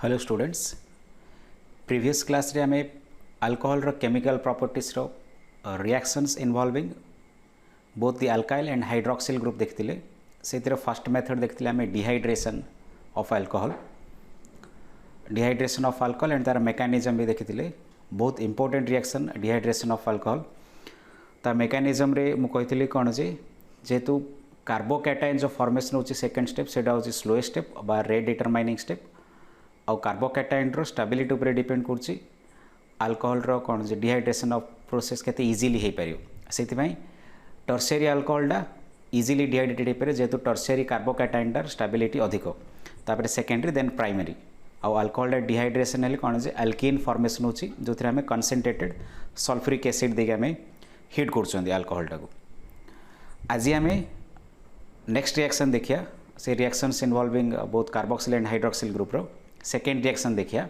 Hello students, previous class रे आमे alcohol रो केमिकल प्रॉपर्टीज रो reactions involving both the alkyl and hydroxyl group देखथिले। सेतिर फर्स्ट मेथड देखथिले आमे डिहाइड्रेशन ऑफ अल्कोहल एंड तार मेकानिज्म भी देखिथिले। बहुत important reaction dehydration of alcohol. ता मेकानिज्म रे मु कहिथिले कोन जे जेतु कार्बोकैटायन जो फॉर्मेशन होची सेकंड स्टेप सेटा होची स्लो स्टेप बा रेट डिटरमाइनिंग स्टेप। आउ कार्बोकैटायन रो स्टेबिलिटी उपर डिपेंड करछि अल्कोहल रो कोन जे डिहाइड्रेशन ऑफ प्रोसेस केते इजीली हे परियो। सेति पई टर्शियरी अल्कोहल डा इजीली डिहाइड्रेटेड हे परियो जेतु टर्शियरी कार्बोकैटायन डा स्टेबिलिटी अधिक। तापर सेकेंडरी देन प्राइमरी आउ अल्कोहल डा डिहाइड्रेशन हेले कोन जे अल्कीन फॉर्मेशन होछि जोथरे हमें कंसंट्रेटेड सल्फ्यूरिक एसिड देके हमें हीट करछोंदी अल्कोहल टाको। आज हमें नेक्स्ट रिएक्शन देखिया से reactions involving both carboxyl and hydroxyl group रो सेकेंड रिएक्शन देखिया।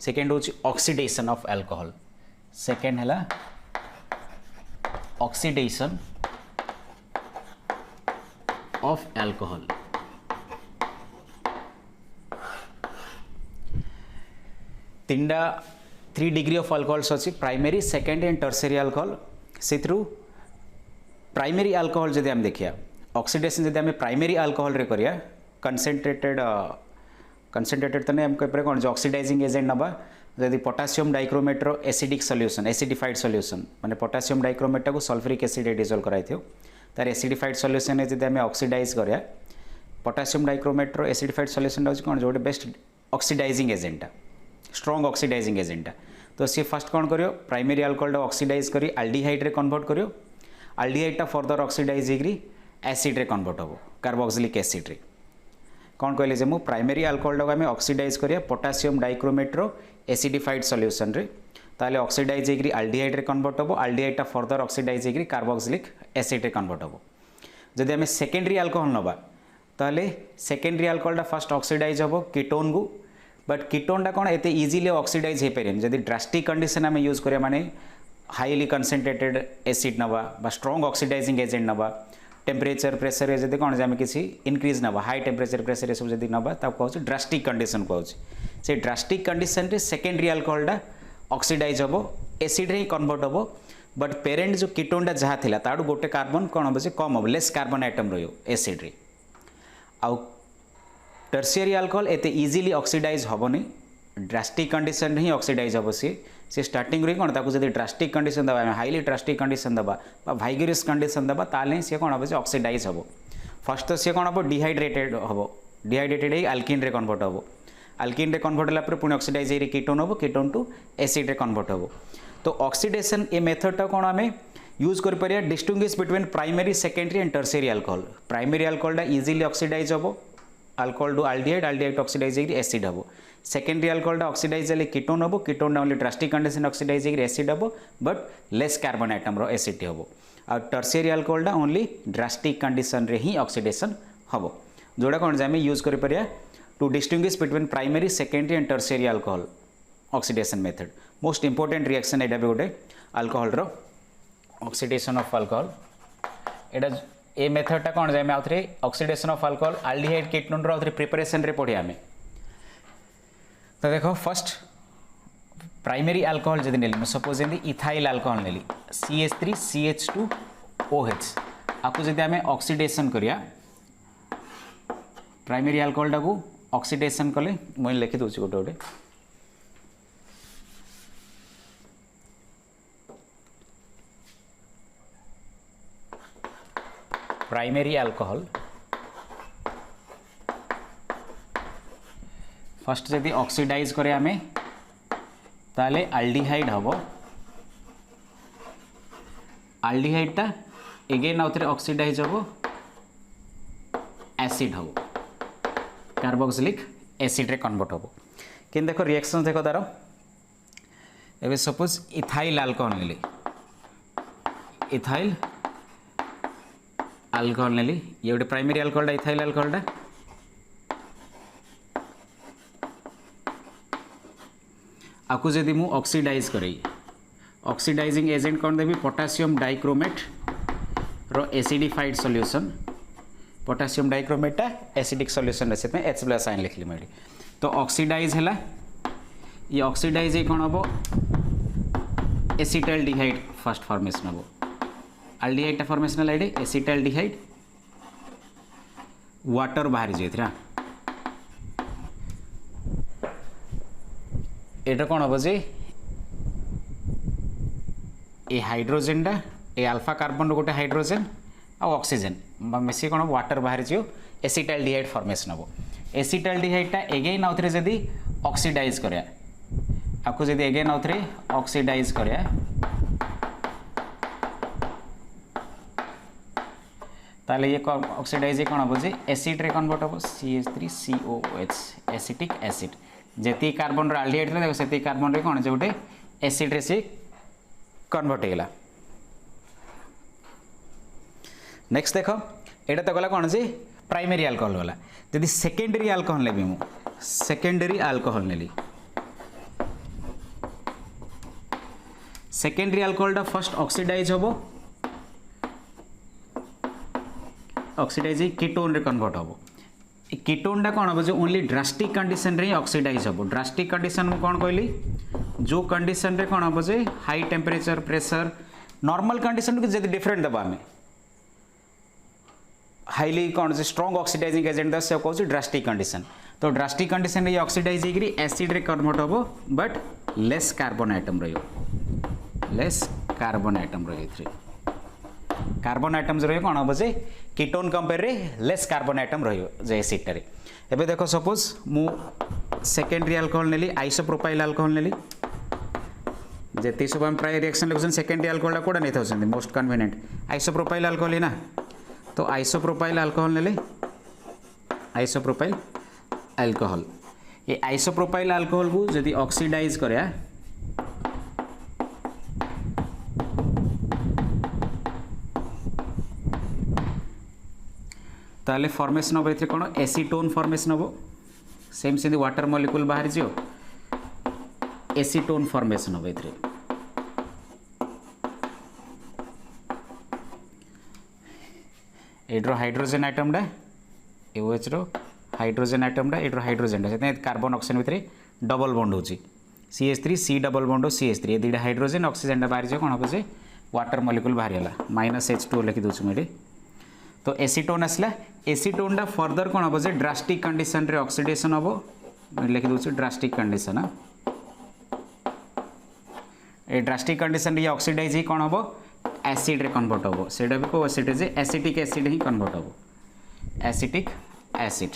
सेकेंड होची ऑक्सीडेशन ऑफ अल्कोहल। सेकेंड हैला ऑक्सीडेशन ऑफ अल्कोहल। तीनटा 3 डिग्री ऑफ अल्कोहल्स अछि primary second and tertiary alcohol. सेथरु प्राइमरी अल्कोहल जदि हम देखिया ऑक्सीडेशन जदि हम प्राइमरी अल्कोहल रे करिया कंसंट्रेटेड तो नहीं हम कह कौन जो ऑक्सीडाइजिंग एजेंट नबा जदि पोटासियम डाइक्रोमेट रो एसिडिक सॉल्यूशन एसिडिफाइड सॉल्यूशन माने पोटासियम डाइक्रोमेट को सल्फ्यूरिक एसिड डिसॉल्व कराई थियो तार एसिडिफाइड सॉल्यूशन जदि हम ऑक्सीडाइज करिया पोटासियम डाइक्रोमेट रो एसिडिफाइड सॉल्यूशन होची कौन जो best oxidizing agent strong oxidizing agent. तो सी फर्स्ट कौन करियो प्राइमरी अल्कोहल ऑक्सीडाइज करी अल्डिहाइड रे कन्वर्ट करियो। अल्डिहाइड फर्दर ऑक्सीडाइज होगी एसिड रे कन्वर्ट हो कार्बोक्सिलिक एसिड रे। कौन कहले जे मु प्राइमरी अल्कोहल को आम ऑक्सीडाइज करिया पोटासियम डाइक्रोमेट रो एसिडिफाइड सॉल्यूशन रे ताले ऑक्सीडाइज होगी अल्डिहाइड रे कन्वर्ट हो अल्डिहाइड फर्दर ऑक्सीडाइज होगी कार्बोक्सिलिक एसिड रे कन्वर्ट हो। जदि आम सेकेंडरी अल्कोहल नबा ताले सेकेंडरी अल्कोहल फर्स्ट ऑक्सीडाइज हो कीटोन को बट कीटोन टा कौन एते इजीली ऑक्सीडाइज हो पारे जदि ड्रास्टिक कंडीशन आम यूज करिया माने हाईली कंसंट्रेटेड एसिड नबा बा स्ट्रॉन्ग ऑक्सीडाइजिंग एजेंट नबा टेम्परेचर प्रेशर जब कौन जब किसी इनक्रीज नबा हाई टेम्परेचर प्रेशर सब जब नबा तब कहूँ ड्रास्टिक कंडीशन कहूँ से ड्रास्टिक कंडीशन रे सेकेंडरी अल्कोहल डा ऑक्सीडाइज हम एसिड रे कन्वर्ट हम बट पेरेंट जो कीटोन डा जहाँ थिला ताडू गोटे कार्बन कौन हम कम हम लेस कार्बन आइटम रही एसिड रे। आउ टर्शियरी अल्कोहल एते इजीली ऑक्सीडाइज हेनी ड्रास्टिक कंडीशन ही ऑक्सीडाइज हम सी स्टार्टिंग रे कौन ताकू जब ड्रास्टिक कंडीशन दबा हाईली ड्रास्टिक कंडीशन दबा भाइगरियस कंडीशन दबा ताले सी कौन हम ऑक्सीडाइज हम फर्स्ट तो सी कौन हम डिहाइड्रेटेड हम डिहाइड्रेटेड अल्किन रे कन्वर्ट हम अल्किन रे कन्वर्ट होला पुणी ऑक्सीडाइज हो कीटोन हम कीटोन टू एसिड रे कन्वर्ट हम। तो ऑक्सीडेशन ए मेथड टा कौन आम यूज कर परिया distinguish between primary secondary and tertiary alcohol. Primary alcohol टा इजीली ऑक्सीडाइज हम अल्कोहल टू अल्डिहाइड ऑक्सीडाइज होगी एसिड हम। सेकेंडरी अल्कोहल ऑक्सीडाइज हेले कीटोन हम ketone only drastic condition oxidize होगी एसिड हम बट लेस कार्बन आइटम रो एसिड हम। आ tertiary alcohol only drastic condition रे ही ऑक्सीडेशन हम जोड़ा कौन जे यूज कर परिया to distinguish between primary secondary and tertiary alcohol oxidation method. Most important reaction एटा भी गोटे अल्कोहल रो ऑक्सीडेशन ऑफ अल्कोहल। एटा ए मेथड टा कौन जे आउथरे oxidation of alcohol aldehyde ketone रो आउथरे प्रिपरेशन रे पढ़िया हमें। तो देखो फर्स्ट प्राइमरी अल्कोहल जब नेली सपोज इथाइल अल्कोहल नेली CH3CH2OH आपको जब आम ऑक्सीडेशन करिया प्राइमरी अल्कोहल टाकू ऑक्सीडेशन कले मुझे लिखि दूसरी गोटे गोटे प्राइमरी अल्कोहल फर्स्ट जदि ऑक्सीडाइज करे आमे ताले अल्डिहाइड हम अल्डिहाइड टा एगेन आउथरे ऑक्सीडाइज हम एसिड हम कार्बोक्सिलिक एसिड रे कन्वर्ट हम। कि देखो रिएक्शन देखो तार एबे सपोज इथाइल अल्कोहल नेली इथाइल अल्कोहल नेली ये गोटे प्राइमरी अल्कोहल इथाइल अल्कोहल आपको जदि मु ऑक्सीडाइज करी ऑक्सीडाइजिंग एजेंट कौन देवी पोटासियम डाइक्रोमेट रो एसिडिफाइड सॉल्यूशन पोटासियम डाइक्रोमेटा एसिडिक सॉल्यूशन से H+ आयन लिखली मैं तो ऑक्सीडाइज है ये ऑक्सीडाइज कौन हम एसिटाल्डिहाइड फर्स्ट फॉर्मेशन हम अल्डिहाइड फॉर्मेशन है ये एसिटाल्डिहाइड वाटर बाहरी जाइए एटा कौन हम जे ए हाइड्रोजेन डा ए अल्फा कार्बन गोटे हाइड्रोजेन आउ ऑक्सीजन मिसी कौन वाटर बाहरी जो एसिटाल्डिहाइड फॉर्मेशन हम एसिटाल्डिहाइड एगेन आउ थे जदि ऑक्सीडाइज करा आपको जदि एगेन आउ थे ऑक्सीडाइज करा ताले ये ऑक्सीडाइज कौन हम जे एसिड रे कन्वर्ट हम CH3COOH एसिटिक एसिड जेती कार्बन आल्डिहाइड था देखो से कार्बन रे कौन जो गोटे एसिड रे सी कन्वर्ट होगा। नेक्स्ट देख एटा तो गला कौन जी प्राइमरी अल्कोहल गला जदि सेकेंडरी अल्कोहल नेबी मु सेकेंडरी अल्कोहल नेली सेकेंडरी अल्कोहल टा फर्स्ट ऑक्सीडाइज होबो ऑक्सीडाइज कीटोन रे कन्वर्ट होबो कीटोन टा कौन हम जो ओनली ड्रास्टिक कंडीशन रे ऑक्सीडाइज होबो ड्रास्टिक कंडीशन में कौन कहली जो कंडीशन रे कौन हम जे high temperature pressure normal condition के जदि डिफरेंट दबा में हाईली कौन से स्ट्रॉन्ग ऑक्सीडाइजिंग एजेंट दस कौन ड्रास्टिक कंडीशन तो ड्रास्टिक कंडीशन ये ऑक्सीडाइज होगी एसिड रे कन्वर्ट हम but less carbon item less carbon item रही कार्बन आइटम्स रही कौन हम जे कीटोन कंपेयर रे लेस कार्बन आइटम रही एसिड रे एबे देखो सपोज मु सेकेंडरी अल्कोहल नेली आइसोप्रोपाइल अल्कोहल नेली जेती सब हम प्राय रिएक्शन लिखुछन सेकेंडरी अल्कोहल कोडा नै थाउछन मोस्ट कन्वीनियंट आइसोप्रोपाइल अल्कोहल ना तो आइसोप्रोपाइल अल्कोहल नेले आइसोप्रोपाइल अल्कोहल ये आइसोप्रोपाइल अल्कोहल को जदि ऑक्सीडाइज करा ताले फॉर्मेशन हम ए कौन एसीटोन फॉर्मेशन हम सेम से वाटर मॉलिक्यूल बाहर जो एसीटोन फॉर्मेशन हम एड्रो हाइड्रोजन आइटम डा OH रो हाइड्रोजन आइटम डा एड्रो हाइड्रोजन डा कार्बन ऑक्सीजन भितर डबल बॉन्ड होची CH3 C double bond CH3 ये दुटा हाइड्रोजन ऑक्सीजन डा बाहर जो कौन हम जे वाटर मॉलिक्यूल बाहर गला -H2 लिखि दूछु मेडे तो एसीटोन आसला एसीटोन डा फर्दर कौन हम जे ड्रास्टिक कंडीशन रे ऑक्सीडेशन हम लिखि दूछु ड्रास्टिक कंडीशन ए ड्रास्टिक कंडीशन रे ऑक्सीडाइज ही कौन हम एसिड रे कन्वर्ट हम सेटा भी को एसिड जे एसिटिक एसिड ही कन्वर्ट हम एसिटिक एसिड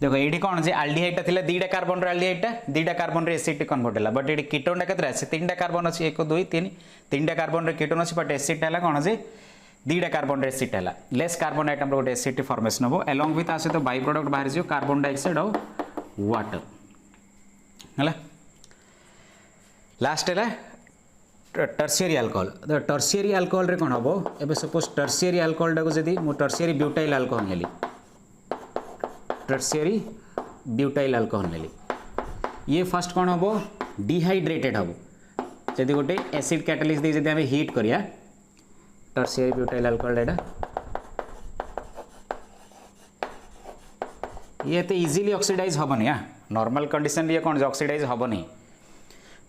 देखो ये कौन जे आल्डिहाइड ता थिला दीटा कार्बन रे आल्डिहाइड ता दीटा कार्बन रे एसिड कन्वर्ट होला बट ये कीटोन टा केतरा से तीनटा कार्बन अछि 1 2 3 तीनटा कार्बन रे कीटोन अछि बट एसिड हला कौन जे दीटा कार्बन रे एसिड हला लेस कार्बन आइटम रो एसिड फॉर्मेशन हो अलोंग विथ आसे तो बाय प्रोडक्ट बाहर जो कार्बन डाइऑक्साइड और वाटर हला लास्ट है टर्शियरी अल्कोहल तो टर्शियरी अल्कोहल रे कौन हम एबे सपोज टर्शियरी अल्कोहल टाको जदि मो टर्शियरी ब्यूटाइल अल्कोहल नेली टर्शियरी ब्यूटाइल अल्कोहल नेली ये फर्स्ट कौन हम डिहाइड्रेटेड हम जदि गोटे एसिड कैटालिस्ट दे जदि हमें हीट करिया टर्शियरी ब्यूटाइल अल्कोहल एटा ये तो इजीली ऑक्सीडाइज हेनी हाँ नॉर्मल कंडीशन ये कौन ऑक्सीडाइज हेनी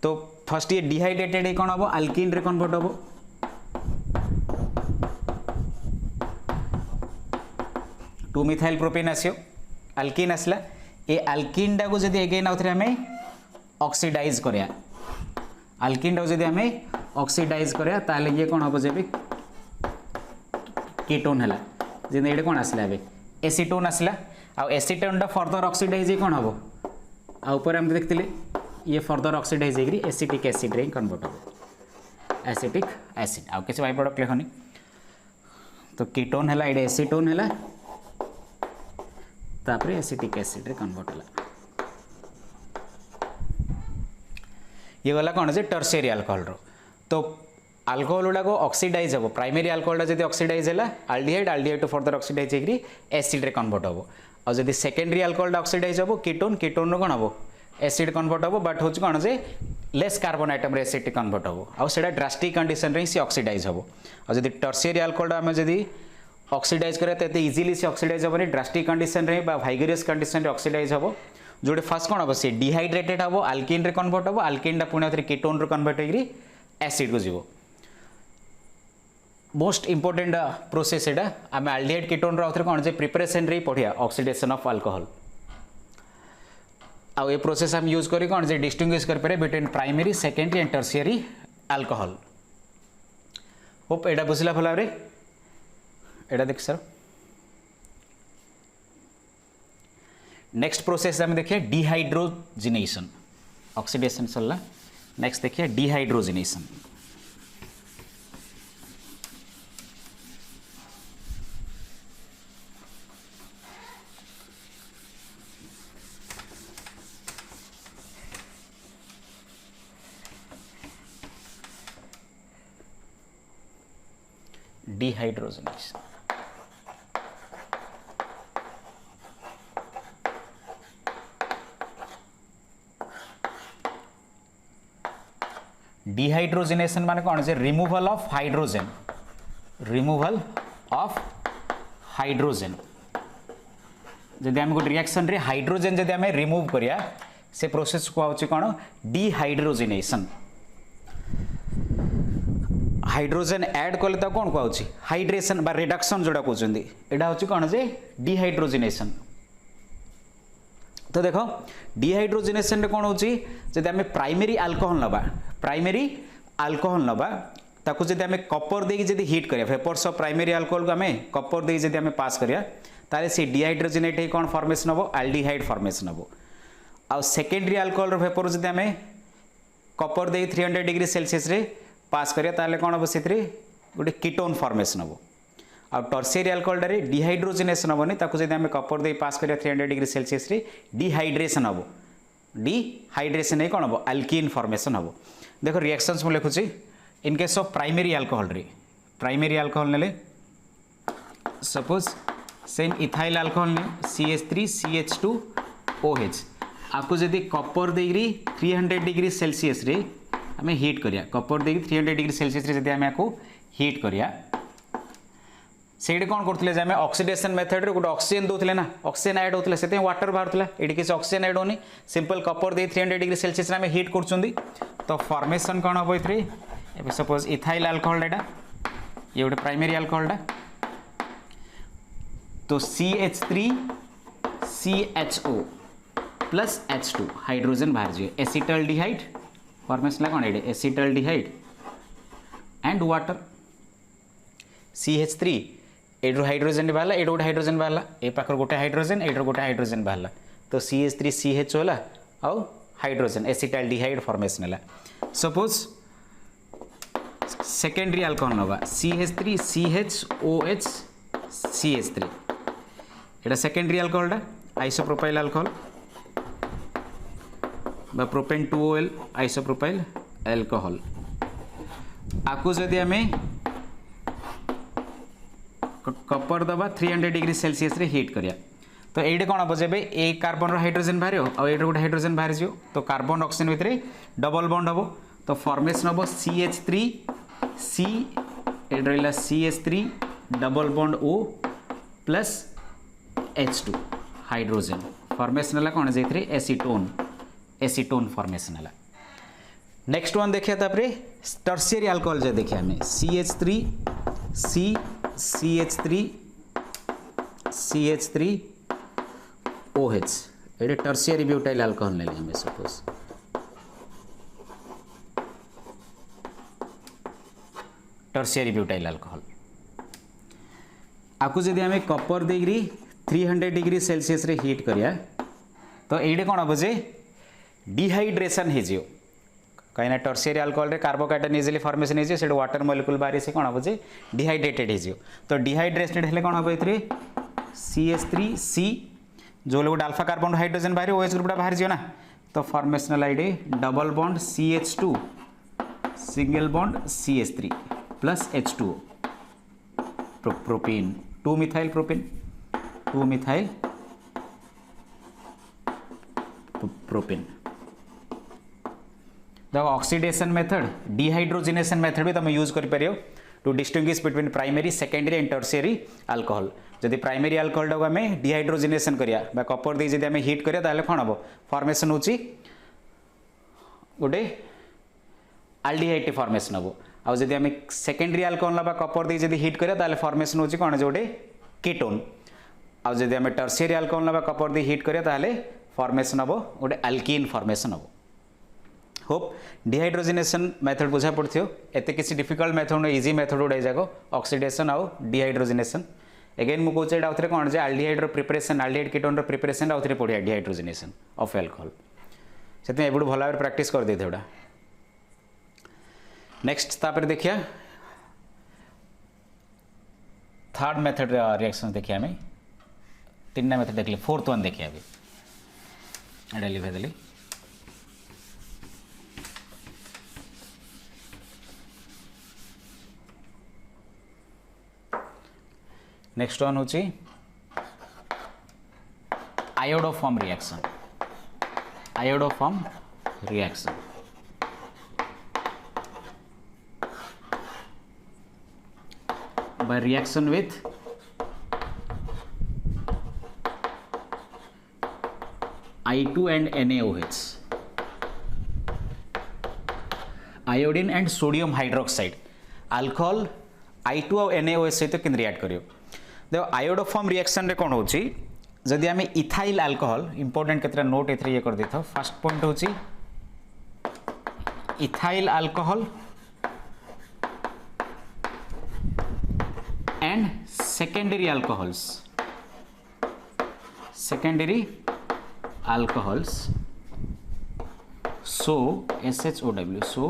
तो फर्स्ट ये डिहाइड्रेटेड कौन हम अल्किन रे कन्वर्ट हम 2 मिथाइल प्रोपेन आसियो अल्किन आसला ये अल्किन टा को जदि अगेन आउथरे हमें ऑक्सीडाइज करिया अल्किन टा को जदि हमें ऑक्सीडाइज करिया ताले ये कौन हम जेबे कीटोन हला जे एडे कौन आसला बे एसीटोन आसला आ एसीटोन टा फर्दर ऑक्सीडाइज कौन हम आ ऊपर हम देखतिले ये फर्दर ऑक्सीडाइज होगी एसिटिक एसिड रे कन्वर्ट हो एसिटिक एसिड आउ किसी बाय प्रोडक्ट लिखनी तो कीटोन है ये एसीटोन है तापर एसिटिक एसिड रे कन्वर्ट होला ये वाला कौन है टर्शियरी अल्कोहल रो तो अल्कोहल गुड़ा को ऑक्सीडाइज हम प्राइमरी अल्कोहल जब ऑक्सीडाइज है आल्डिहाइड आल्डिहाइड टू फर्दर ऑक्सीडाइज होगी एसिड रे कन्वर्ट हम और जब सेकेंडरी अल्कोहल ऑक्सीडाइज हम कीटोन कीटोन रो कौन हम एसिड कन्वर्ट हम बट हूँ कौन से less carbon atom acid convert हम आउ से ड्रास्टिक कंडीशन रे सी ऑक्सीडाइज हम और जब टर्शियरी अल्कोहल आम जब ऑक्सीडाइज करे तो इजिली से ऑक्सीडाइज हेनी ड्रास्टिक कंडीशन रे बा वाइगरियस कंडीशन रे ऑक्सीडाइज हम जोटे फर्स्ट कौन हम सी डिहाइड्रेटेड हम आल्किन रे कन्वर्ट हम आल्किन टा पुणी कीटोन रे कन्वर्ट होगी एसिड को जीव मोस्ट इंपोर्टेंट प्रोसेस एटा आम आल्डिहाइड कीटोन रे कौन जे प्रिपरेशन रे पढ़िया ऑक्सीडेशन ऑफ अल्कोहल आउ ये प्रोसेस हम यूज करी कौन जे डिस्टिंग्विश कर पारे between primary secondary and tertiary alcohol hope एटा बुझला भल भाव एटा देख सर नेक्स्ट प्रोसेस हम देखिए डिहाइड्रोजिनेशन ऑक्सीडेशन सरला नेक्स्ट देखिए डिहाइड्रोजिनेशन डिहाइड्रोजिनेशन डिहाइड्रोजिनेशन माने कौन से रिमूवल ऑफ हाइड्रोजन जदि आम गोटे रिएक्शन रे हाइड्रोजन जदि आम रिमूव करिया से प्रोसेस को आउची कौन डिहाइड्रोजिनेशन हाइड्रोजन ऐड कले तो कौन कहूँ हाइड्रेशन बा रिडक्शन जोड़ा कहते यहाँ हूँ कौन जे डिहाइड्रोजिनेशन तो देख डिहाइड्रोजिनेशन रे कौन होची जदि आम प्राइमरी अल्कोहल नबा ताकू जदि आम कपर देकी जदि हीट करिया वेपर्स ऑफ प्राइमरी अल्कोहल को आम कपर देकी जदि आम पास करिया ताले से डिहाइड्रोजिनेट ही कौन फॉर्मेशन हबो एल्डिहाइड फॉर्मेशन हबो आ सेकेंडरी अल्कोहल रो वेपर जदि आम कपर दे 300 डिग्री सेल्सियस रे पास करिया ताले कौन हम से गोटे कीटोन फॉर्मेशन हम आ टर्शियरी अल्कोहल डिहाइड्रोजिनेशन हेनी ताकू जब आम कपर दे पास करिया 300 डिग्री सेल्सियस रे डिहाइड्रेशन हम डिहाइड्रेशन ही कौन हम अल्कीन फॉर्मेशन हम देखो रिएक्शंस मुझे लिखुची in case of primary alcohol ने सपोज सेम इथाइल अल्कोहल ने CH3CH2OH आपको जब कपर देगी 300 डिग्री सेल्सियस रे आम हीट करिया कपर देगी 300 डिग्री सेल्सियस रे जब आम आपको हीट करिया से कौन करते आम ऑक्सीडेशन मेथड रे गोटे ऑक्सीजन दौले ना ऑक्सीजन ऐड होता से वाटर बाहर ये किसी ऑक्सीजन ऐड होनी सिंपल कपर दे 300 डिग्री सेल्सियस रे आम हीट कर तो फॉर्मेशन कौन हम ये सपोज इथाइल अल्कोहल ये गोटे प्राइमरी अल्कोहल तो CH3CHO प्लस H2 हाइड्रोजन बाहर जाए एसिटल्डिहाइड फॉर्मेशन कौन ये एसिटल्डिहाइड एंड वाटर CH3 एड्रो हाइड्रोजन बाहर ये गोटे हाइड्रोजन बाहर ए पाखर गोटे हाइड्रोजन एड्रो गोटे हाइड्रोजन बाहर तो CH3CHO है आउ हाइड्रोजन एसिटल्डिहाइड फॉर्मेशन है सपोज सेकेंडरी अल्कोहल नवा CH3CHOH CH3 एटा सेकेंडरी अल्कोहल आइसोप्रोपाइल अल्कोहल बा प्रोपेन 2OL आइसोप्रोपाइल अल्कोहल आपको जदि आम कपर दबा 300 डिग्री सेल्सियस रे हीट करिया तो ये कौन हम जब ए कार्बन हाइड्रोजन बाहर और ये गोटे हाइड्रोजन बाहर जो तो कार्बन ऑक्सीजन भितर डबल बॉन्ड हम तो फॉर्मेशन हम CH3C रहा CH3 double bond O plus H2 hydrogen formation है कौन जे एसीटोन फॉर्मेशन है नेक्स्ट वन देखिए तापरे टर्शियरी अल्कोहल जो देखिए हमें CH3OH ये टर्शियरी ब्यूटाइल अल्कोहल ले हमें सपोज टर्शियरी ब्यूटाइल अल्कोहल आपको जब आम कपर देगी 300 डिग्री सेल्सियस रे हीट करिया तो ये कौन हम जे डिहाइड्रेशन हो कहीं टर्शियरी अल्कोहल रे कार्बोकार्बन इजिली फॉर्मेशन हो वाटर मॉलिक्यूल बाहरी से कौन हम जे डिहाइड्रेटेड हो तो डिहाइड्रेटेड हेले कौन हम ये CH3C जो गोटे अल्फा कार्बन हाइड्रोजन बाहर OH ग्रुपटा बाहर जाओ ना तो फॉर्मेशन है double bond CH2 single bond CH3 plus H2O propene 2 methyl propene देखो ऑक्सीडेशन मेथड डिहाइड्रोजिनेशन मेथड भी तुम यूज कर पारियो to distinguish between primary secondary and tertiary alcohol जदि प्राइमरी अल्कोहल टाको आम डिहाइड्रोजिनेशन करिया कपर दे जदि आम हिट करिया ताले कोन हबो फॉर्मेशन होची गोटे आल्डिहाइड फॉर्मेशन हबो आ जदि आम सेकेंडरी अल्कोहल बा कपर दे जदि हिट करिया ताले फॉर्मेशन होची कोन जोटे कीटोन आ जदि आम टर्शियरी अल्कोहल बा कपर दे हिट करिया ताले फॉर्मेशन हबो गोटे अल्कीन फॉर्मेशन हबो होप डिहाइड्रोजिनेशन मेथड बुझा पड़थियो एते किसी डिफिकल्ट मेथड इजी मेथड उडे जाको ऑक्सीडेशन आउ डिहाइड्रोजिनेशन अगेन मु कहूँ एटा आउथरे कोन जे एल्डिहाइड रो प्रिपरेशन एल्डिहाइड कीटोन रो प्रिपरेशन आउथरे पड़िया डिहाइड्रोजिनेशन ऑफ अल्कोहल सेते एबुड भला प्रैक्टिस कर देथे ओडा नेक्स्ट तापर देखिया थर्ड मेथड रिएक्शन देखिया हमें तीन मेथड देखले फोर्थ वन देखिया अभी एटा लिखे देली नेक्स्ट वन होची iodoform reaction by reaction with I2 and NaOH iodine and sodium hydroxide alcohol I2 और NaOH सहित किन रिएक्ट करियो देखो आयोडोफॉर्म रिएक्शन रे कोन होची जदि आम इथाइल अल्कोहल इंपोर्टेंट केतरा नोट एथरे ये कर देथो फर्स्ट पॉइंट होची ethyl alcohol and secondary alcohols so SHOW so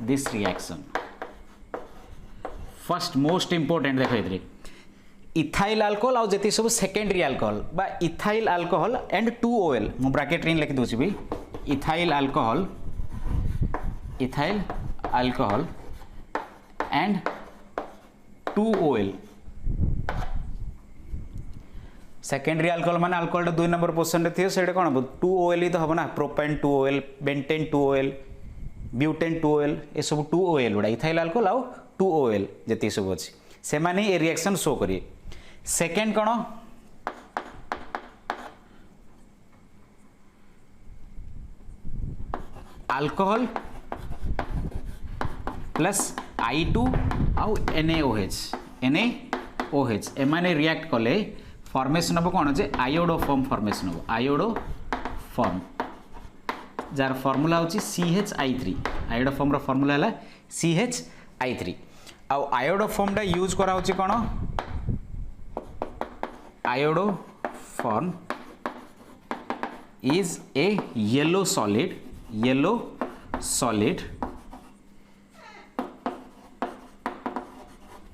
this reaction first most important देखो इधर इथाइल अल्कोहल आउ जति सब सेकेंडरी अल्कोहल बा इथाइल अल्कोहल एंड 2OL मु ब्रैकेट रे लिखि दोछि भी ethyl alcohol and 2OL secondary alcohol माने अल्कोहल 2 नंबर पोजीशन रे थियो सेडे कोन 2OL ही तो हबो ना propane 2OL Ben Ten 2OL butane 2OL ए सब 2OL उडा इथाइल अल्कोहल आउ 2OL जति सब अछि से माने ए रिएक्शन शो करिए सेकेंड कोन अल्कोहल प्लस I2 आउ NaOH एमाने रिएक्ट कले फॉर्मेशन हम कौन जे आयोडोफॉर्म फॉर्मेशन हम आयोडोफॉर्म जार फॉर्मूला होची CH3 आयोडोफॉर्म रो फॉर्मूला है CH3 आउ आयोडोफॉर्म डा यूज करा होची कोन iodoform is a yellow solid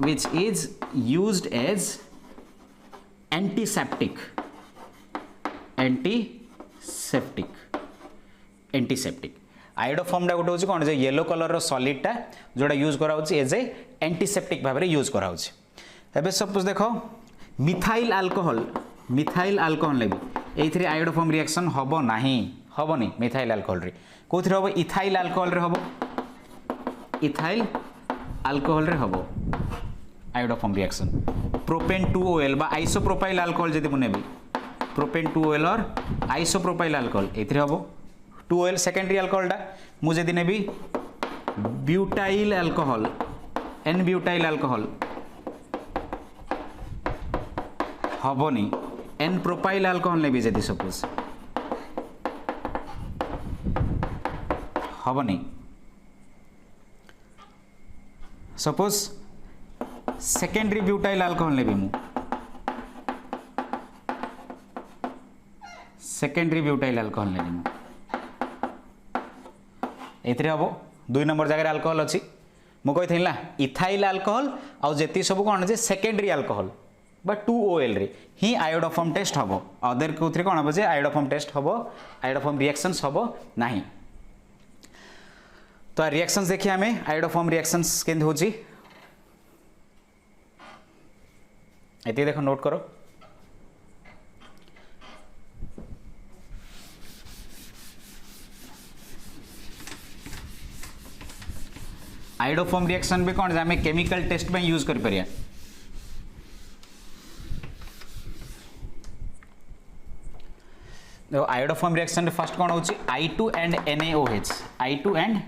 which is used as antiseptic iodoform डा गोटे होची कोन जे येलो कलर रो सॉलिड टा जोडा यूज करा होची एज ए एंटीसेप्टिक भाबरे यूज करा होची एबे सपोज देखो मिथाइल अल्कोहल लेबी एथरे आयोडोफॉर्म रिएक्शन हबो नहीं मिथाइल अल्कोहल रे कोथरे हबो इथाइल अल्कोहल रे हबो इथाइल अल्कोहल रे हबो आयोडोफॉर्म रिएक्शन प्रोपेन 2OL बा आइसोप्रोपाइल अल्कोहल जदि मुनेबी प्रोपेन 2OL और आइसोप्रोपाइल अल्कोहल एथरे हबो 2OL सेकेंडरी अल्कोहल डा मु जदि नेबी butyl alcohol n butyl alcohol हबोनी एन प्रोपाइल अल्कोहल नेबी जदि सपोज हबोनी सपोज सेकेंडरी ब्यूटाइल अल्कोहल नेबी मु सेकेंडरी ब्यूटाइल अल्कोहल नेबी मु एथरे हबो 2 नंबर जगह अल्कोहल अछि मु कहि ना इथाइल अल्कोहल आउ जेती सब कोन जे सेकेंडरी अल्कोहल बा 2OL रे ही आयोडोफॉर्म टेस्ट हबो अदर कोथरे कोन हबो जे आयोडोफॉर्म टेस्ट हबो आयोडोफॉर्म रिएक्शंस हबो नाही तो रिएक्शंस देखिए हमें आयोडोफॉर्म रिएक्शंस केंद होची एते देखो नोट करो आयोडोफॉर्म रिएक्शन भी कौन आम केमिकल टेस्ट में यूज कर परिया। देखो आयोडोफॉर्म रिएक्शन फर्स्ट कौन होची I2 and NaOH I2 and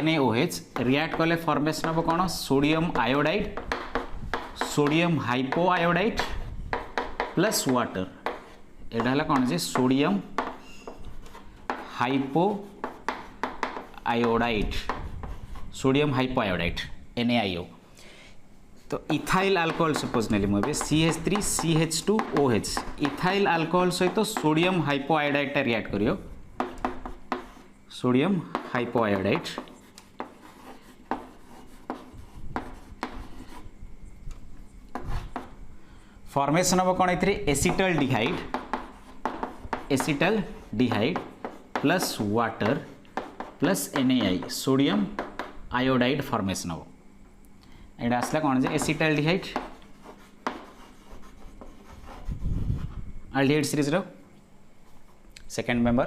NaOH react कले फॉर्मेशन हम कौन sodium iodide sodium hypoiodide plus water एटा है कौन जे sodium hypoiodide sodium hypoiodide NaIO। तो इथाइल अल्कोहल सपोज नेली मुझे CH3 CH2OH इथाइल अल्कोहल सहित सोडियम हाइपोआयोडाइड रिएक्ट करियो सोडियम हाइपोआयोडाइड फॉर्मेशन हम कौन acetaldehyde plus water plus NaI sodium iodide formation हम एटा आसला कौन जे एसिटल डिहाइड अल्डिहाइड सीरीज रो सेकेंड मेंबर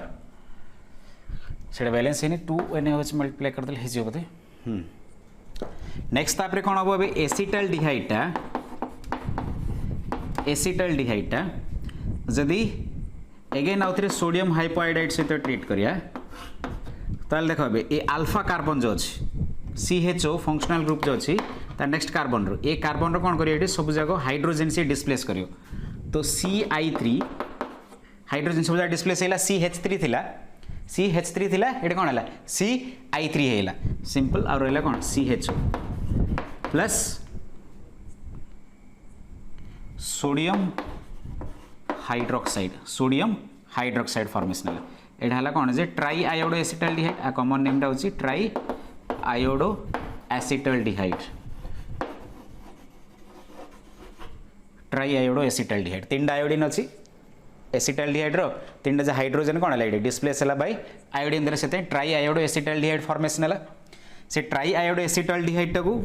से बैलेंस है 2 NaOH मल्टीप्लाई कर देले हे बोधे। नेक्स्ट तापरे कौन हम अभी एसिटल डिहाइडटा जदि एगेन आउ थे सोडियम हाइपोआयोडाइड सहित ट्रीट करिया ताल देख ए अल्फा कार्बन जो अच्छी CHO फंक्शनल ग्रुप जो अच्छी तार नेक्स्ट कार्बन रो ए कार्बन रो कौन करियो सब जाक हाइड्रोजन से डिस्प्लेस करियो तो CI3 हाइड्रोजन सब जाक डिस्प्लेस हैला CH3 थिला एटा कौन हैला CI3 हैला सिंपल आ रहला कौन CHO plus sodium hydroxide formation है एटा है कौन जे ट्राई आयोडो एसिटल डिहाइड आ कॉमन नेमटा होची ट्राई आयोडो एसिटल डिहाइड तीन आयोडीन अच्छी एसिटल डिहाइड रो तीन जो हाइड्रोजन कौन है डिस्प्लेस है बाय आयोडीन द्वारा से ट्राई आयोडो एसिटल डिहाइड फॉर्मेशन है से ट्राई आयोडो एसिटल डिहाइड टाकू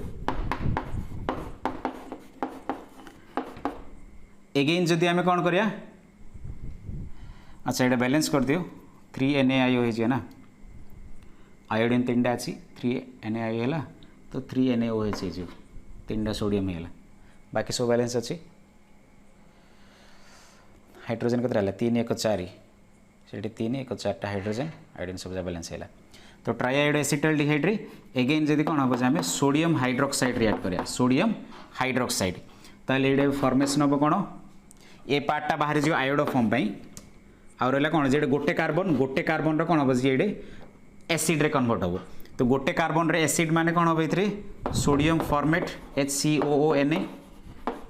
एगेन जदि आम कौन करिया अच्छा ये बैलेंस कर दियो 3 NaIO है ना आयोडीन तीन अच्छी 3 NaIO है तो 3 NaOH है तीन सोडियम है बाकी सब बैलेंस अच्छी हाइड्रोजन के 3 1 4 से 3 1 4 हाइड्रोजन आयोडीन सब बैलेंस है तो ट्राई आयोडो एसिटल डिहाइड रे एगेन जदि कौन हम आम सोडियम हाइड्रोक्साइड रिएक्ट करिया सोडियम हाइड्रोक्साइड ताले ये फॉर्मेशन हम कौन ए पार्टा बाहर जो आयोडोफॉर्म आ रहा कौन जे गोटे कार्बन कौन हम ये एसिड रे कन्वर्ट हम तो गोटे कार्बन रे एसिड माने कौन हम ये sodium format HCOONA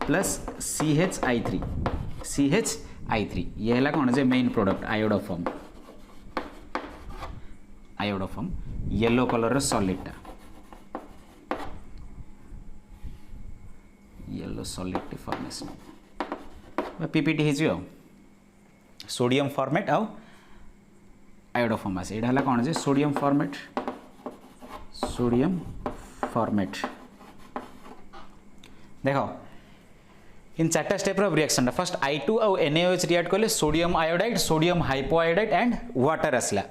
plus CH_I3 ये है कौन जे main product iodoform yellow colour सॉलिडटा येलो सॉलिड फॉर्मेशन पीपीटी हो सोडियम फॉर्मेट आउ आयोडोफॉर्म आसे एटा कौन जे सोडियम फॉर्मेट देखो इन 4टा स्टेप रिएक्शन फर्स्ट I2 आउ NaOH रिएक्ट कले sodium iodide sodium hypoiodide and water आसला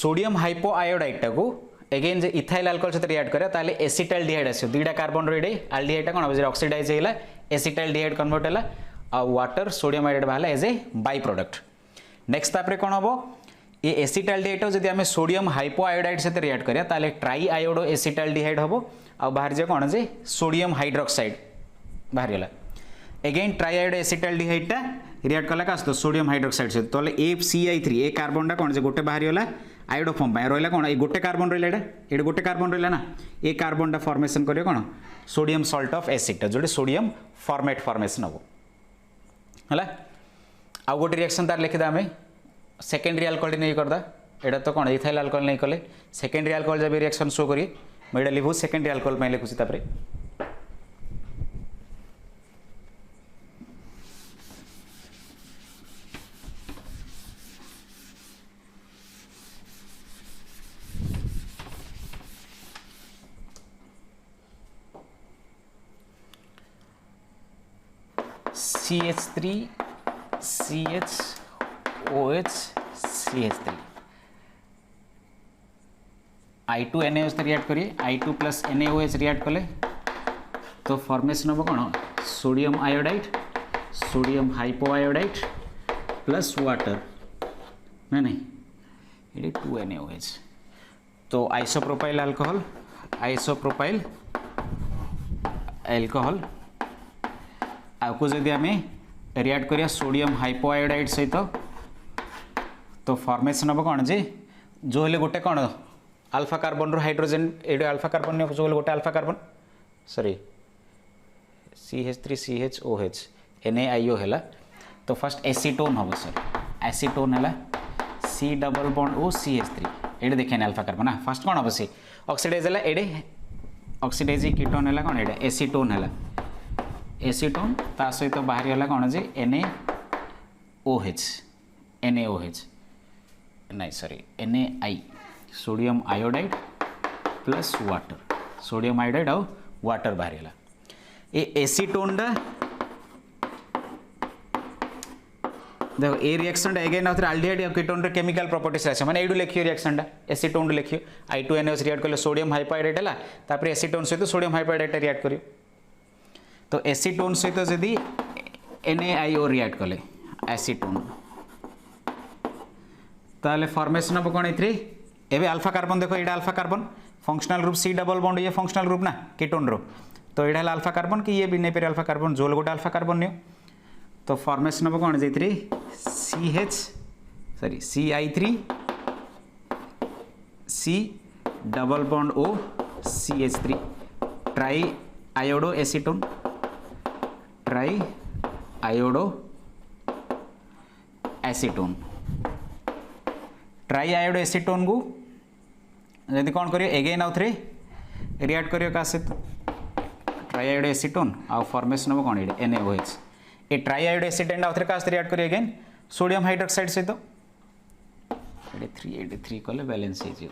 सोडियम हाइपोआयोडाइड टाको एगेन जे इथाइल अल्कोहल सहित रिएक्ट करे ताले एसिटाइल डिहाइड आसो दुईटा कार्बन रो अल्डिहाइड कौन हम ऑक्सीडाइज हैला एसिटाइल डिहाइड कन्वर्ट हैला आ वाटर सोडियम आयोडाइड बाहला as a by product next तापरे कौन हम ये एसिटाइल डिहाइड जदि आम सोडियम हाइपोआयोडाइड सहित रिएक्ट करिया ताले ट्राई आयोडो एसिटाइल डिहाइड हम आ बाहर जे कौन जे सोडियम हाइड्रोक्साइड बाहर गला एगेन ट्राई आयोडो एसिटाइल डिहाइडटा रिएक्ट कला का सोडियम हाइड्रोक्साइड सहित तो FCI3 ए कार्बनटा कौन जे गोटे बाहर गला आयोडोफॉर्म रहा कौन ये गोटे कार्बन रहा ये गोटे कार्बन रहा ना ये कार्बनटा फॉर्मेशन करियो कौन सोडियम सॉल्ट ऑफ एसिडटा जो सोडियम फॉर्मेट फॉर्मेशन हम है आउ गोटे रिएक्शन तार लिखिदा आम सेकेंडरी अल्कोहल नहीं करदा एटा तो कौन इथाइल अल्कोहल नहीं कले सेकेंडरी अल्कोहल जब रिएक्शन शो करी मुझे लिखू सेकेंडरी अल्कोहल में लिखुची तापरे CH3 CHOH CH3 I2NaOH react करिए I2 प्लस NaOH रिएक्ट कले तो फॉर्मेशन हम कौन sodium iodide sodium hypoiodide plus water ना नहीं ये 2NaOH तो आइसोप्रोपाइल अल्कोहल आपको जदि आम रिएक्ट करिया सोडियम हाइपोआयोडाइड सहित तो फॉर्मेशन हम कौन जे जो हेले गोटे कौन अल्फा कार्बन रो हाइड्रोजन ये अल्फा कार्बन जो गोटे alpha carbon sorry CH3CHOH NaIO है तो फर्स्ट एसीटोन हम सर एसीटोन है C double bond O CH3 ये देखें अल्फा कार्बन ना फर्स्ट कौन हम सी ऑक्सीडाइज है ये ऑक्सीडाइज कीटोन है कौन ये एसीटोन है एसीटोन ता सहित बाहरी है कौन जे NaOH नहीं sorry NaI sodium iodide plus water sodium iodide और वाटर बाहरी है ये एसीटोन देखो ए रिएक्शन अगेन आउथरे आल्डिहाइड और कीटोन रे केमिकल प्रॉपर्टीज आछे माने एडु लिखियो रिएक्शन एसीटोन लिखियो I2NaOH रिएक्ट करले सोडियम हाइपोआयोडाइड हला तापर एसीटोन सहित सोडियम हाइपोआयोडाइड रिएक्ट करियो तो एसीटोन सहित जदी NaIO रिएक्ट कले एसीटोन ताले फॉर्मेशन अब कोन इथरे एबे अल्फा कार्बन देखो एडा alpha carbon functional group C double bond ये फंक्शनल ग्रुप ना कीटोन रो तो एडा अल्फा कार्बन कि ये भी नहीं पेरे अल्फा कार्बन जोल गोटे अल्फा कार्बन नियो तो फॉर्मेशन अब कौन जाइए CI3 C double bond O CH3 try iodo acetone try iodo acetone को जदि कौन करियो एगेन आउ थे रिएक्ट करियो का सहित ट्राइआयोडो एसीटोन आ फॉर्मेशन हम कौन NaOH ए ट्राइआयोडो एसीटोन आउ थे का रिएक्ट करियो अगेन सोडियम हाइड्रोक्साइड सहित 383 कले बैलेंस हो जाए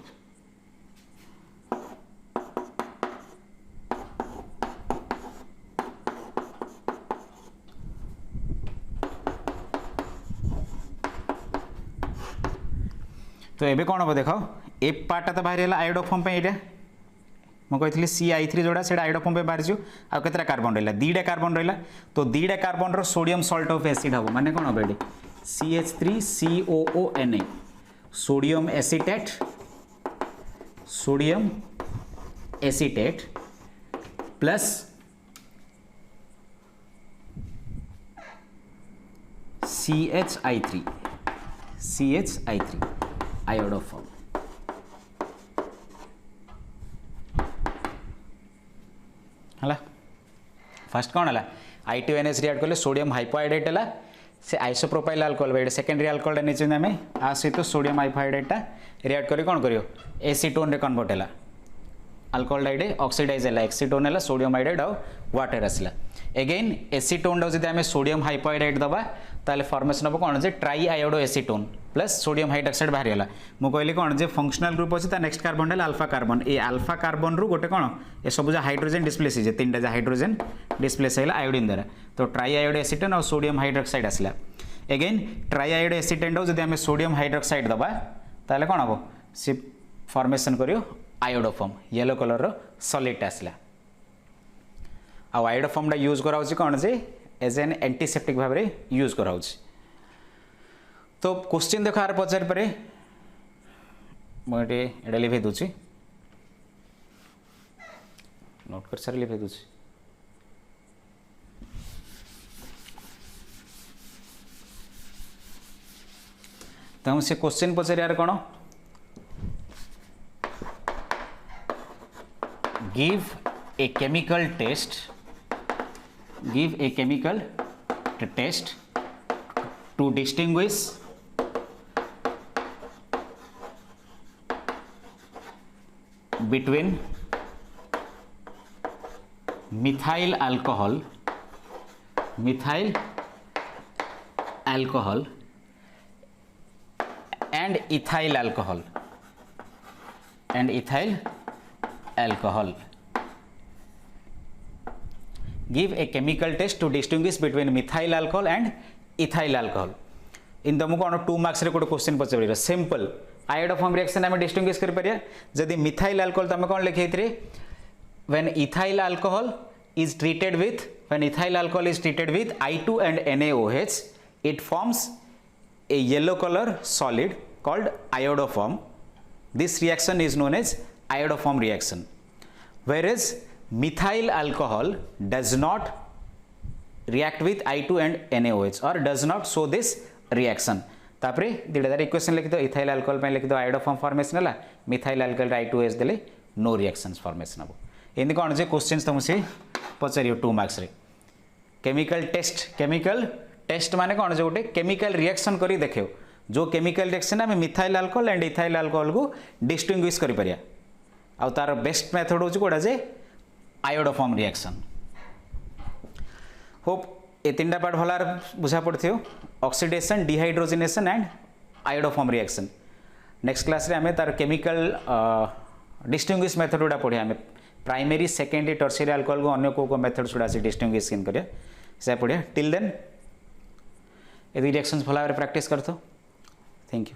तो ये कौन हम देखाओ ए पार्टा तो बाहरी है आयोडोफॉर्म ये मुझे CI3 जोड़ा से आयोडोफॉर्म पे बाहरी आ केतरा कार्बन रहा 2टा कार्बन रहा तो 2टा कार्बन रो सोडियम सॉल्ट ऑफ एसिड हम माने कौन हम ये CH3COONA sodium acetate plus CHI3 iodoform है फर्स्ट कौन है I2NaOH रिएक्ट कले सोडियम हाइपोआयोडाइड है से आइसोप्रोपाइल अल्कोहल सेकेंडरी अल्कोहल नहीं आम आ सहित सोडियम हाइपोआयोडाइड रिएक्ट करी कौन करियो एसीटोन रे कन्वर्ट है अल्कोहल डाइड ऑक्सीडाइज है एसीटोन है सोडियम आयोडाइड और वाटर आसला एगेन एसीटोन जब आम सोडियम हाइपोआयोडाइड दबा ताले फॉर्मेशन हम कौन जे tri iodo acetone plus sodium hydroxide बाहरी है मुझे कहली कौन जे फंक्शनल ग्रुप अच्छे नेक्स्ट कार्बन है अल्फा कार्बन ये अल्फा कार्बन रु गोटे कौन ये सब हाइड्रोजन डिस्प्लेस हो 3टा हाइड्रोजन डिस्प्लेस है आयोडीन द्वारा तो ट्राई आयोडो एसीटोन और सोडियम हाइड्रोक्साइड आसला एगेन ट्राई आयोडो एसीटेन जब आम सोडियम हाइड्रोक्साइड दबा ताले कौन हम सी फॉर्मेशन करियो आयोडोफॉर्म येलो कलर रो सॉलिड आसला आयोडोफॉर्म टा यूज करा कौन जे एज एन एंटीसेप्टिक भाव में यूज करा तो क्वेश्चन देख आर पचार पे मुझे एटा लिखे दूसरी नोट कर सारे लिखे दूसरी तो से क्वेश्चन पचार यार कौन give a chemical test to distinguish between methyl alcohol and ethyl alcohol. Give a chemical test to distinguish between methyl alcohol and ethyl alcohol. इन तुमको 2 मार्क्स रे गोटे क्वेश्चन पचार सिंपल आयोडो फॉर्म रिएक्शन आम distinguish कर परिया जदि methyl alcohol तुम कौन लिखे when ethyl alcohol is treated with when ethyl alcohol is treated with I2 and NaOH, it forms a yellow color solid called iodoform. This reaction is known as iodoform reaction, whereas methyl alcohol does not react with I2 and NaOH or does not show this reaction. तापरे दिडार equation लिखि दो ethyl alcohol पे लिखि दो iodoform formation हला methyl alcohol I2OH देले no reactions formation हबो एंदी कोन जे क्वेश्चंस तुमसे पचारियो 2 मार्क्स रे केमिकल टेस्ट माने कोन जे गोटे केमिकल रिएक्शन करी देखियो जो केमिकल रिएक्शन में methyl alcohol and ethyl alcohol को डिस्टिंग्विश करि परिया आ तार बेस्ट मेथड होची कोडा जे आयोडोफॉर्म रिएक्शन। होप ए तीनटा पार्ट भलार बुझा पड़थियो oxidation dehydrogenation and iodoform reaction. Next class रे हमें तार केमिकल डिस्टिंग्विश मेथड गुड़ा पढ़िया हमें प्राइमरी सेकेंडरी टर्शियरी अल्कोहल को अन्य को मेथड्स गुड़ा से डिस्टिंग्विश करिया से पढ़िया। टिल देन ये रिएक्शंस भला प्रैक्टिस करतो। Thank you.